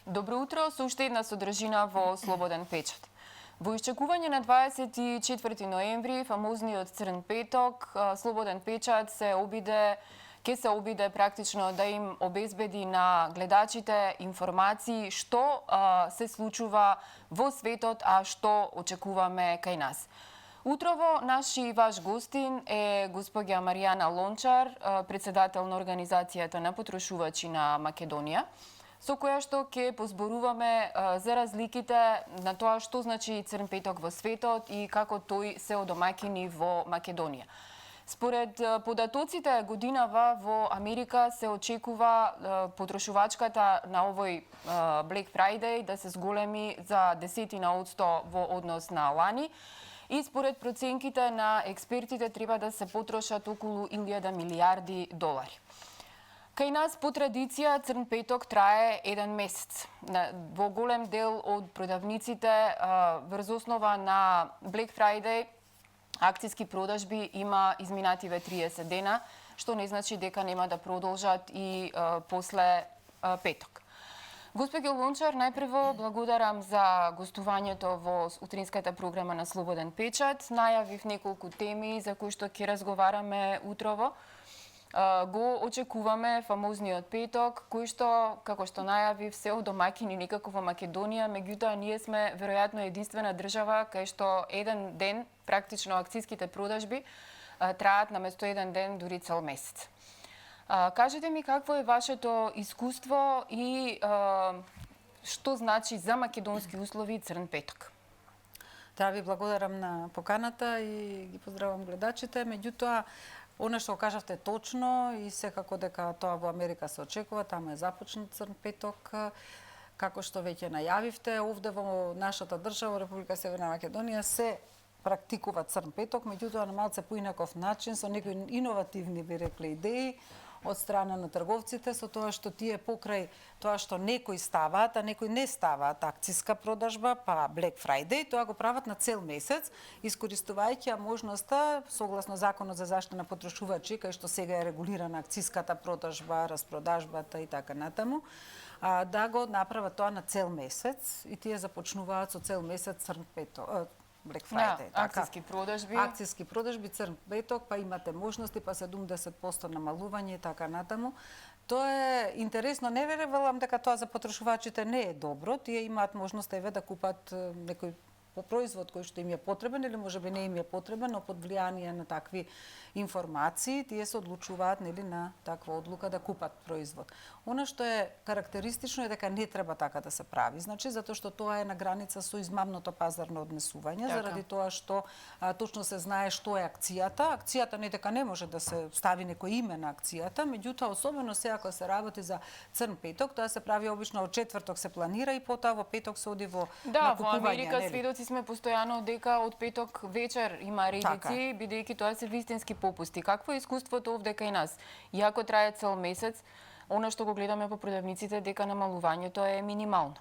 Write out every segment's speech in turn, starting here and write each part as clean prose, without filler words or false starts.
Добро утро, со уште една содржина во Слободен печат. Во исчекување на 24 ноември, фамозниот Црн петок, Слободен печат ќе се обиде практично да им обезбеди на гледачите информации што се случува во светот, а што очекуваме кај нас. Утрово наш и ваш гостин е госпоѓа Маријана Лончар, председател на Организацијата на потрошувачи на Македонија, со која што ќе позборуваме за разликите на тоа што значи Црн петок во светот и како тој се одомаќини во Македонија. Според податоците годинава во Америка се очекува потрошувачката на овој Black Friday да се зголеми за 10% во однос на лани и според проценките на експертите треба да се потрошат околу 1000 милијарди долари. Кај нас по традиција Црн петок трае еден месец. Во голем дел од продавниците врз основа на Black Friday акцијски продажби има изминативе 30 дена, што не значи дека нема да продолжат и после петок. Господјо Лончар, најпрво благодарам за гостувањето во утринската програма на Слободен печат. Најавив неколку теми за кои што ќе разговараме утрово. Го очекуваме фамозниот петок, кој што, како што најавив, се одомаќини некако во Македонија, меѓутоа ние сме веројатно единствена држава кај што еден ден, практично акцијските продажби, траат наместо еден ден дури цел месец. Кажете ми какво е вашето искуство и што значи за македонски услови Црн петок? Да, ви благодарам на поканата и ги поздравам гледачите, меѓутоа она што кажавте точно и секако дека тоа во Америка се очекува, тама е започнат Црн петок, како што веќе најавивте, овде во нашата држава, Република Северна Македонија, се практикува Црн петок, меѓутоа на малце поинаков начин, со некои иновативни, би рекле, идеи од страна на трговците, со тоа што тие покрај тоа што некои ставаат, а некои не ставаат акцијска продажба, па Black Friday, тоа го прават на цел месец, искористувајќи можноста, согласно Законот за заштита на потрошувачи, кај што сега е регулирана акцијската продажба, распродажбата и така натаму, да го направат тоа на цел месец и тие започнуваат со цел месец Црн петок. Black Friday, акцијски продажби. Акцијски продажби, Црн петок, па имате можности, па 70% намалување и така натаму. Тоа е интересно, не верувам дека тоа за потрошувачите не е добро. Тие имаат можност да купат некој производ кој што им е потребен или можеби не им е потребен, но под влијание на такви информации тие се одлучуваат на таква одлука да купат производ. Она што е карактеристично е дека не треба така да се прави, значи затоа што тоа е на граница со измамното пазарно однесување, заради тоа што точно се знае што е акцијата. Акцијата не дека не може да се стави некој име на акцијата, меѓутоа особено сега кога се работи за Црн петок, тоа се прави обично од четврток се планира и потоа во петок се оди во накупување. Во Америка сведоци сме постојано дека од петок вечер има редици, бидејќи тоа се вистински попусти. Какво е искуството овде кај нас? Иако трае цел месец, она што го гледаме по продавниците дека намалувањето е минимално.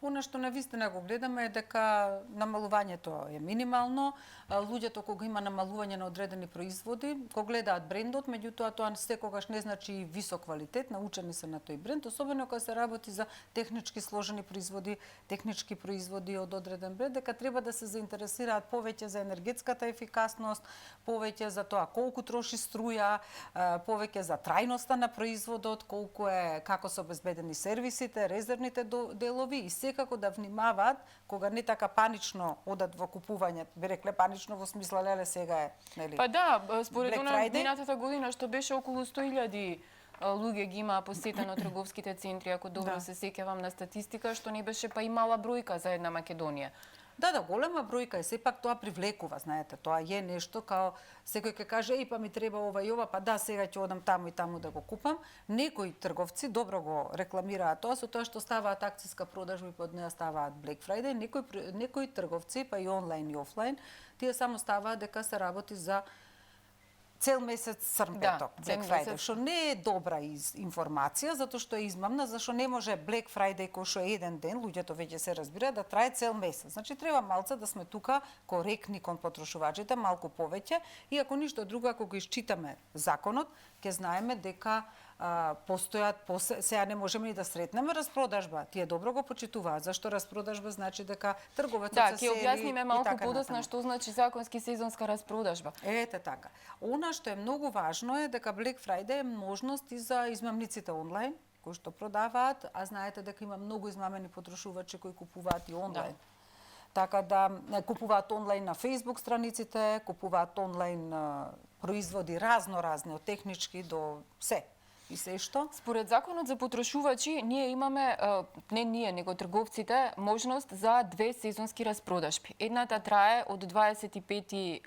Она што навистина го гледаме е дека намалувањето е минимално. Луѓето кога има намалување на одредени производи, го гледаат брендот, меѓутоа тоа секогаш не значи висок квалитет, научени се на тој бренд, особено кога се работи за технички сложени производи, технички производи од одреден бренд, дека треба да се заинтересираат повеќе за енергетската ефикасност, повеќе за тоа колку троши струја, повеќе за трајноста на производот, како се обезбедени сервисите, резервните делови и секако да внимаваат кога не така панично одат во купување, би рекле панично во смисла леле сега е, нели? Па да, според она минатата година што беше околу 100.000 луѓе ги има посетено трговските центри, ако добро се сеќавам на статистика, што не беше па и мала бројка за една Македонија. Да, голема бројка е, сепак тоа привлекува, знаете, тоа е нешто као секој ќе каже, па ми треба ова и ова, па да, сега ќе одам таму и таму да го купам. Некои трговци добро го рекламираат тоа, со тоа што ставаат акцијска продажба и под неа ставаат Black Friday, некои трговци, па и онлайн и офлайн, тие само ставаат дека се работи за цел месец Црн петок, Black Friday, што не е добра информација, затоа што е измамна, зашто не може Black Friday кој што е еден ден, луѓето веќе се разбира, да трае цел месец. Значи треба малце да сме тука коректни кон потрошувачите, малку повеќе, и ако ништо друго, ако го исчитаме законот, ќе знаеме дека постојат, сега не можеме ни да сретнеме распродажба. Тие добро го почитуваат. Зашто распродажба значи дека трговецот Да, се ќе сели објасниме и малку така подоцна натаму. што значи законски сезонска распродажба. Ете така. Она што е многу важно е дека Black Friday е можност и за измамниците онлайн, кои што продаваат, а знаете дека има многу измамени потрошувачи кои купуваат и онлайн. Да. Така да купуваат онлайн на Facebook страниците, купуваат онлайн производи разни, од технички до се. И се што? Според законот за потрошувачи, ние имаме, не ние, него трговците, можност за две сезонски распродажби. Едната трае од 25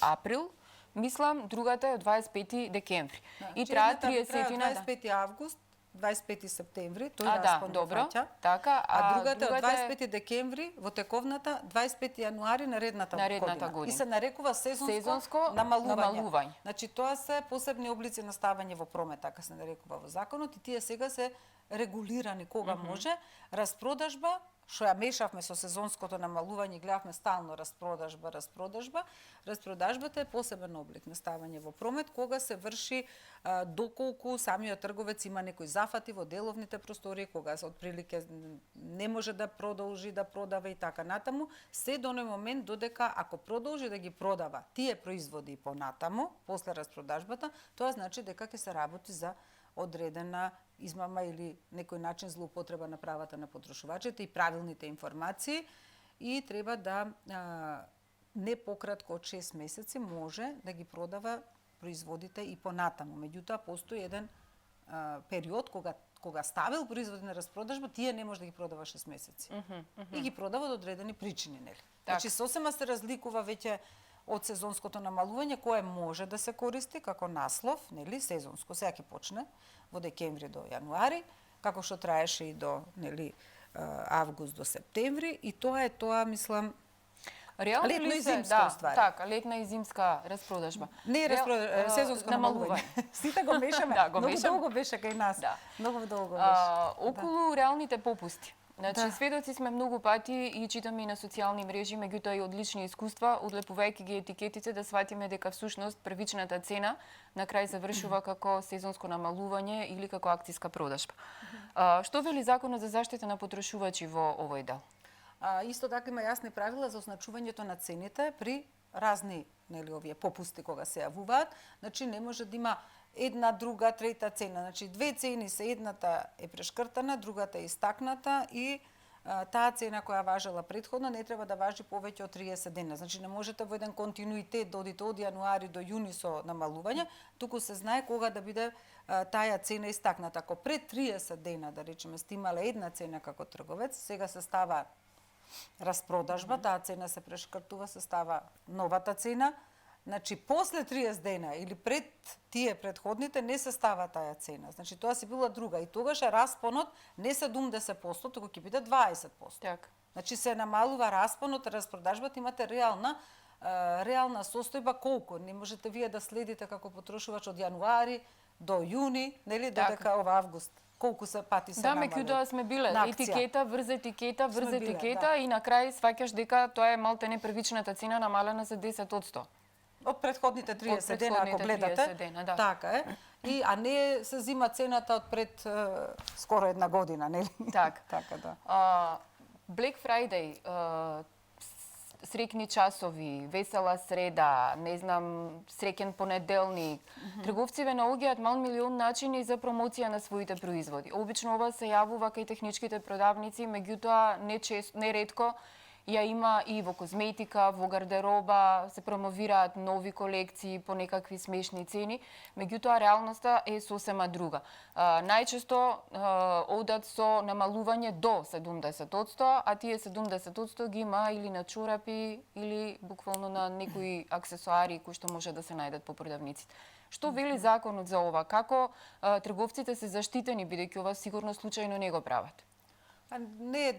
април, мислам, другата е од 25 декември. И трае 30 на 25 август, 25 септември, тој да, распон добро. фаќа. Така, А другата е од 25 декември во тековната 25 јануари наредната година. И се нарекува сезонско намалување. Значи тоа се посебни облици на ставање во промет, така се нарекува во законот, и тие сега се регулирани кога може. Распродажба, што ја мешавме со сезонското намалување, гледавме стално распродажба. Распродажбата е посебен облик на ставање во промет, кога се врши доколку самиот трговец има некои зафати во деловните простории, кога се отприлике не може да продолжи да продава и така натаму, се до оној момент додека ако продолжи да ги продава тие производи понатаму, после распродажбата, тоа значи дека ќе се работи за одредена измама или некој начин злоупотреба на правата на потрошувачите и правилните информации, и треба да не пократко од 6 месеци може да ги продава производите и понатаму. Меѓутоа постои еден период кога ставил производи на распродажба, тие не може да ги продава 6 месеци. И ги продава од одредени причини, нели? Значи сосема се разликува веќе од сезонското намалување, кое може да се користи како наслов, нели, сезонско, сега ќе почне во декември до јануари, како што траеше и до, нели, август до септември, и тоа мислам, реално летно ли и се, зимско да, уствари. така, летна и зимска распродажба. Не сезонско намалување. Сите го мешаме. Да, го Многу мешам. долго беше кај нас. Да. Многу долго беше. Околу реалните попусти. Значи, Да. сведоци сме многу пати и читаме и на социјални мрежи, меѓутоа и од лични искуства, одлепувајќи ги етикетите, да сватиме дека всушност првичната цена на крај завршува како сезонско намалување или како акциска продажба. Што вели Законот за заштита на потрошувачи во овој дел? Исто така има јасни правила за означувањето на цените при разни, нели, овие попусти кога се јавуваат. Значи не може да има една, друга, трета цена. Значи две цени се, едната е прешкртана, другата е истакната и таа цена која важела претходно не треба да важи повеќе од 30 дена. Значи не можете во еден континуитет да одите од јануари до јуни со намалување, туку се знае кога да биде таа цена истакната. Ако пред 30 дена, да речеме, сте имале една цена како трговец, сега се става распродажба, таа цена се прешкртува, се става новата цена. Значи, после 30 дена или пред тие предходните не се става таа цена. Значи, тоа си била друга. И тогаш е распонот не 70%, туку ќе биде 20%. Така. Значи, се намалува распонот, распродажбата, имате реална состојба колку. Не можете вие да следите како потрошувач од јануари до јуни, нели, додека ова август. Колку се пати се намалува. Да, меѓутоа сме биле етикета, врз етикета, да. и на крај сваќаш дека тоа е малтене првичната цена намалена за 10%. Од претходните 30 дена, ако гледате, да. Така е. А не се зима цената од пред скоро една година, нели? Така. Така, да. Black Friday, среќни часови, весела среда, не знам, среќен понеделник. Трговците наоѓаат милион начини за промоција на своите производи. Обично ова се јавува кај техничките продавници, меѓутоа неретко ја има и во козметика, во гардероба, се промовираат нови колекции по некакви смешни цени, меѓутоа реалноста е сосема друга. Најчесто одат со намалување до 70%, а тие 70% ги има или на чорапи, или буквално на некои аксесуари кои што може да се најдат по продавниците. Што вели законот за ова? Како трговците се заштитени, бидејќи ова сигурно случајно не го прават? Не,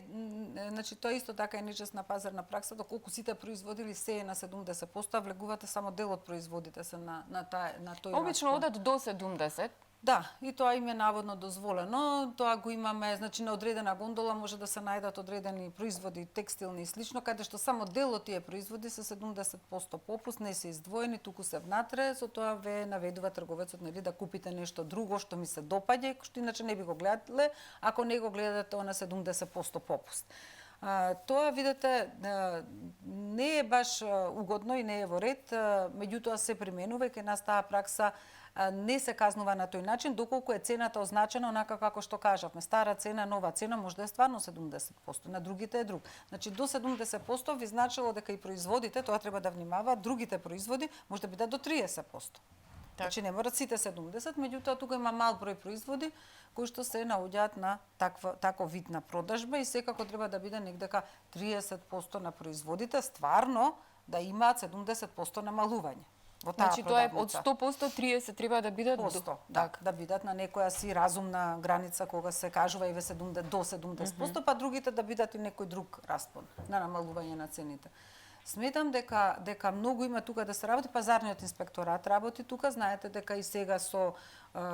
значи тоа исто така е нечесна пазарна пракса, доколку сите производили се е на 70%, влегувате само дел од производите се на тој Обично одат до 70%. Да, и тоа им е наводно дозволено. Тоа го имаме, значи на одредена гондола може да се најдат одредени производи, текстилни и слично, каде што само дел од тие производи се 70% попуст, не се издвоени, туку се внатре, со тоа ве наведува трговецот, нели, да купите нешто друго што ми се допаѓа, што иначе не би го гледале, ако не го гледате на 70% попуст. Тоа, видите, не е баш угодно и не е во ред, меѓутоа се применува и кај нас таа пракса не се казнува на тој начин, доколку е цената означена онака како што кажавме. Стара цена, нова цена може да е стварно 70%, на другите е друг. Значи до 70% ви значило дека и производите, тоа треба да внимаваат, другите производи може да бидат до 30%. Значи не мора сите 70, меѓутоа тука има мал број производи кои што се наоѓаат на таков вид на продажба и секако треба да биде негдека 30% на производите стварно да имаат 70% намалување. Значи тоа е од 100% 30 треба да бидат да бидат на некоја си разумна граница кога се кажува и до 70%, па другите да бидат и некој друг распон на намалување на цените. Сметам дека многу има тука да се работи, пазарниот инспекторат работи тука, знаете дека и сега со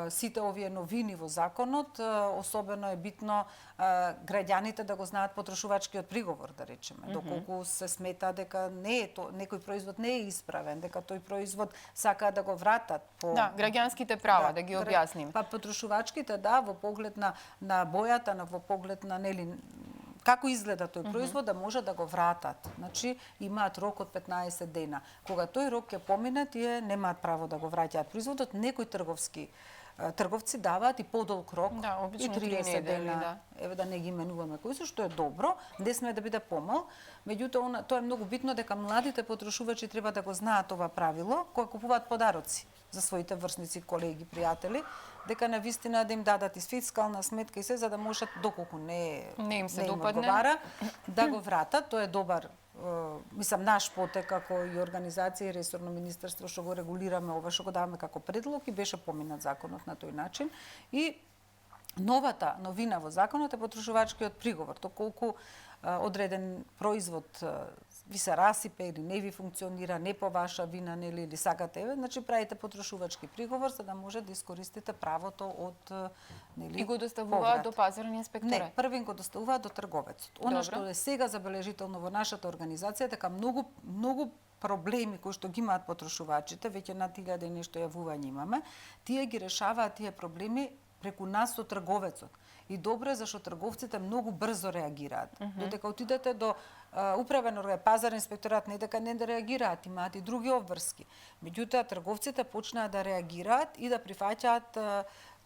сите овие новини во законот, особено е битно граѓаните да го знаат потрошувачкиот приговор, да речеме, доколку се смета дека не е некој производ не е исправен, дека тој производ сакаат да го вратат по граѓанските права да ги објасним. Па потрошувачките во поглед на бојата, во поглед на како изгледа тој производ, да може да го вратат. Значи, имаат рок од 15 дена. Кога тој рок ќе помине, тие немаат право да го враќаат производот. Некои трговци даваат и подолг рок, и 30 дена. Еве да не ги именуваме кои се, што е добро, не сме да биде помал. Меѓутоа, тоа е многу битно дека младите потрошувачи треба да го знаат ова правило, кога купуваат подароци за своите врсници, колеги, пријатели, дека навистина да им дадат и фискална сметка и се, за да можат, доколку не им се допадне, да го вратат. Тоа е добар, мислам, наш потек како и организација и ресорно министерство што го регулираме ова, што го даваме како предлог и беше поминат законот на тој начин. И новата новина во законот е потрошувачкиот приговор, доколку одреден производ ви се расипе или не ви функционира, не по ваша вина, нели, или сакате, значи правите потрошувачки приговор за да може да искористите правото од и го доставуваат до пазарен инспекторат. Не, првин го доставуваат до трговецот. Она што е сега забележително во нашата организација е дека многу проблеми кои што ги имаат потрошувачите, веќе над 1000 и нешто јавувања имаме, тие ги решаваат тие проблеми преку нас со трговецот. И добро е зашто трговците многу брзо реагираат. Додека отидете до управен орган, пазарен инспекторат, не дека не да реагираат, имаат и други обврски. Меѓутоа трговците почнаа да реагираат и да прифаќаат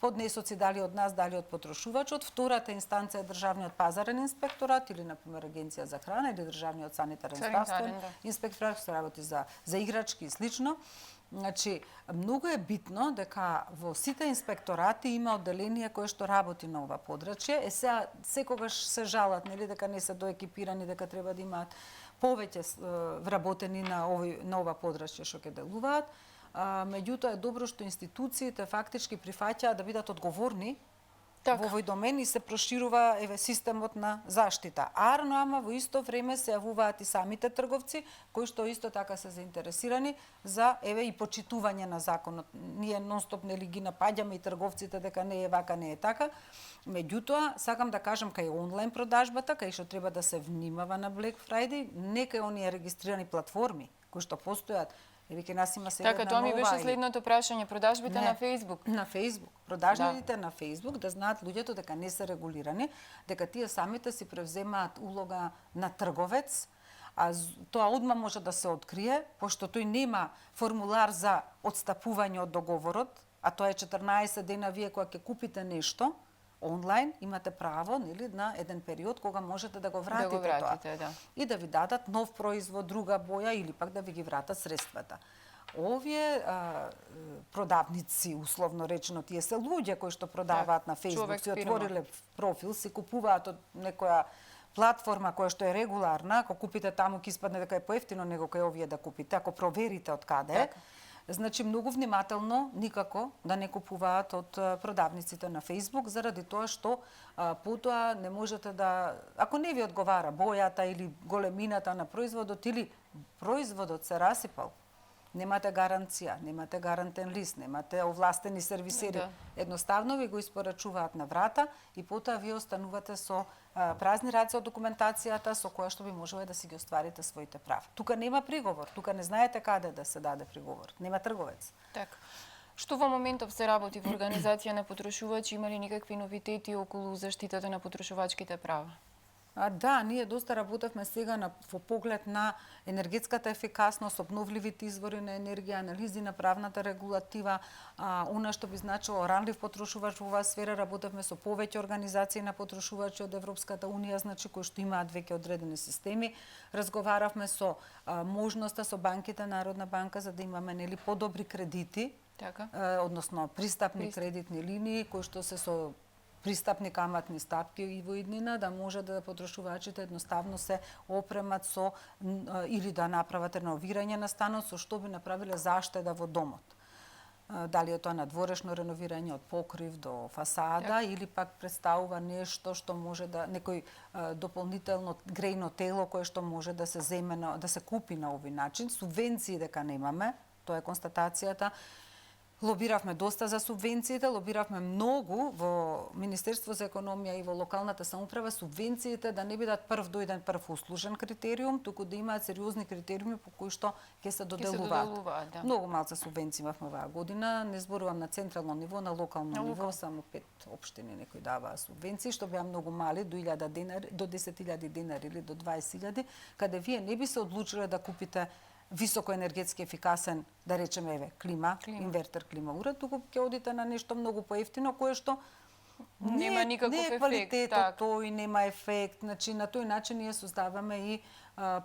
поднесоци дали од нас, дали од потрошувачот. Втората инстанција е државниот пазарен инспекторат или например Агенција за храна или државниот санитарен здравствен инспекторат што работи за играчки и слично. Значи, многу е битно дека во сите инспекторати има одделение кое што работи на ова подрачје. Сега секогаш се жалат, нели, дека не се доекипирани, дека треба да имаат повеќе вработени на ова подрачје што ќе делуваат. Меѓутоа е добро што институциите фактички прифаќаат да бидат одговорни во овој домен и се проширува системот на заштита. Арно, ама во исто време се јавуваат и самите трговци кои што исто така се заинтересирани за и почитување на законот. Ние нонстоп нели ги напаѓаме и трговците дека не е вака, не е така. Меѓутоа, сакам да кажам кај онлайн продажбата, кај што треба да се внимава на Black Friday, не кај оние регистрирани платформи кои што постојат. Веќе нас има сега така, тоа ми беше следното прашање, продажбите на Facebook. На Facebook. Продажбите на Facebook, да знаат луѓето дека не се регулирани, дека тие самите си превземаат улога на трговец, а тоа одма може да се открие, пошто тој нема формулар за одстапување од договорот, а тоа е 14 дена вие кога ќе купите нешто онлайн, имате право, нели, на еден период кога можете да го вратите тоа. И да ви дадат нов производ, друга боја или пак да ви ги вратат средствата. Овие продавници, условно речено, тие се луѓе кои што продаваат на Facebook, си отвориле профил, си купуваат од некоја платформа која што е регуларна, ако купите таму ќе испадне дека е поевтино него кај овие да купите, ако проверите од каде е. Значи, многу внимателно, никако да не купуваат од продавниците на Facebook, заради тоа што потоа не можете да... Ако не ви одговара бојата или големината на производот, или производот се расипал, немате гаранција, немате гарантен лист, немате овластени сервисери. Да. Едноставно ви го испорачуваат на врата и потоа вие останувате со празни раце од документацијата со која што би можеле да си ги остварите своите права. Тука нема приговор, тука не знаете каде да се даде приговор, нема трговец. Така. Што во моментов се работи во организација на потрошувачи, има ли никакви новитети околу заштитата на потрошувачките права? Да, ние доста работевме сега во поглед на енергетската ефикасност, обновливите извори на енергија, анализи на правната регулатива, она што би значило ранлив потрошувач во оваа сфера, работевме со повеќе организации на потрошувачи од Европската унија, значи кои што имаат веќе одредени системи. Разговаравме со можноста со банките, Народна банка, за да имаме подобри кредити, Така. односно пристапни кредитни линии кои што се со пристапни каматни стапки и во иднина, да може да потрошувачите едноставно се опремат со или да направат реновирање на станот, со што би направиле заштеда во домот. Дали е тоа надворешно реновирање од покрив до фасада или пак представува нешто што може да некој дополнително грејно тело кое што може да се земе да се купи на овој начин. Субвенции дека немаме, тоа е констатацијата. Лобиравме доста за субвенциите, лобиравме многу во Министерство за економија и во локалната самоуправа субвенциите да не бидат прв дојден прв услужен критериум, туку да имаат сериозни критериуми по кои што ќе се доделуваат. Да. Многу малце субвенции имавме оваа година, не зборувам на централно ниво, на локално ниво, само 5 општини некои даваа субвенции, што беа многу мали, до 1000 денари, до 10.000 денари или до 20.000, каде вие не би се одлучиле да купите високо енергетски ефикасен, да речеме, клима, инвертер, клима уред, туку ќе одите на нешто многу поевтино, кое што нема никаков ефект. Не е квалитетот тој, нема ефект. Значи, на тој начин ние создаваме и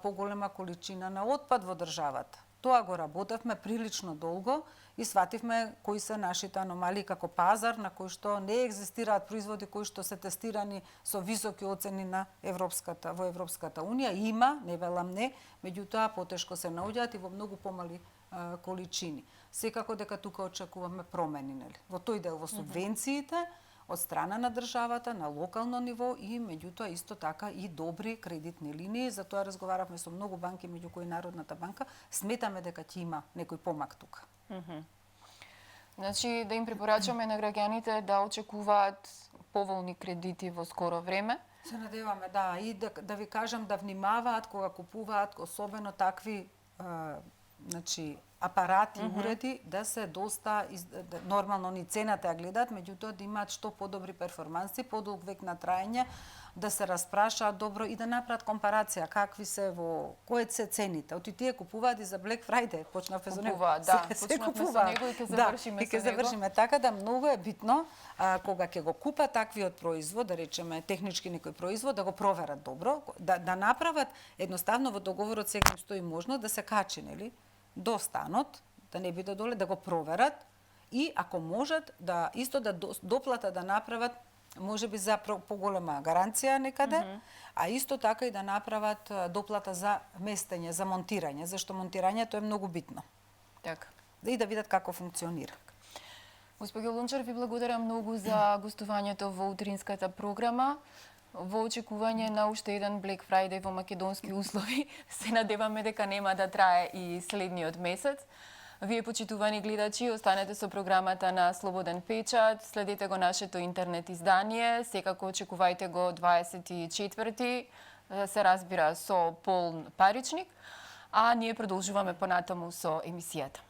поголема количина на отпад во државата. Тоа го работевме прилично долго и свативме кои се нашите аномалии како пазар на кој што не екзистираат производи кои што се тестирани со високи оцени на во Европската унија. Има, не велам не, меѓутоа потешко се наоѓаат и во многу помали количини. Секако дека тука очекуваме промени, нели? Во тој дел во субвенциите од страна на државата, на локално ниво и меѓутоа исто така и добри кредитни линии. Затоа разговаравме со многу банки, меѓу кои Народната банка. Сметаме дека ќе има некој помак тука. Значи, да им препорачаме на граѓаните да очекуваат поволни кредити во скоро време. Се надеваме, да, и да ви кажам да внимаваат кога купуваат, особено такви апарати, уреди, да се доста, нормално ни цената ја гледаат, меѓутоа да имаат што подобри перформанси, подолг век на траење, да се распрашаат добро и да направат компарација какви се во кои се цените. Оти тие купуваат и за Black Friday, почнавме со него. Купуваат, да, почнавме со него и ќе завршиме со него. И ќе завршиме така да многу е битно кога ќе го купат таквиот производ, да речеме технички некој производ, да го проверат добро, да направат едноставно во договорот сега им стои можно да се качи, нели? До станот, да не биде доле, да го проверат и ако можат да исто да доплата да направат, може би за поголема гаранција некаде, а исто така и да направат доплата за местење, за монтирање, зашто монтирањето е многу битно. Така. И да видат како функционира. Госпоѓо Лунчар, ви благодарам многу за гостувањето во утринската програма. Во очекување на уште еден Black Friday во македонски услови, се надеваме дека нема да трае и следниот месец. Вие, почитувани гледачи, останете со програмата на Слободен печат, следете го нашето интернет издание, секако очекувајте го 24-ти, се разбира со полн паричник, а ние продолжуваме понатаму со емисијата.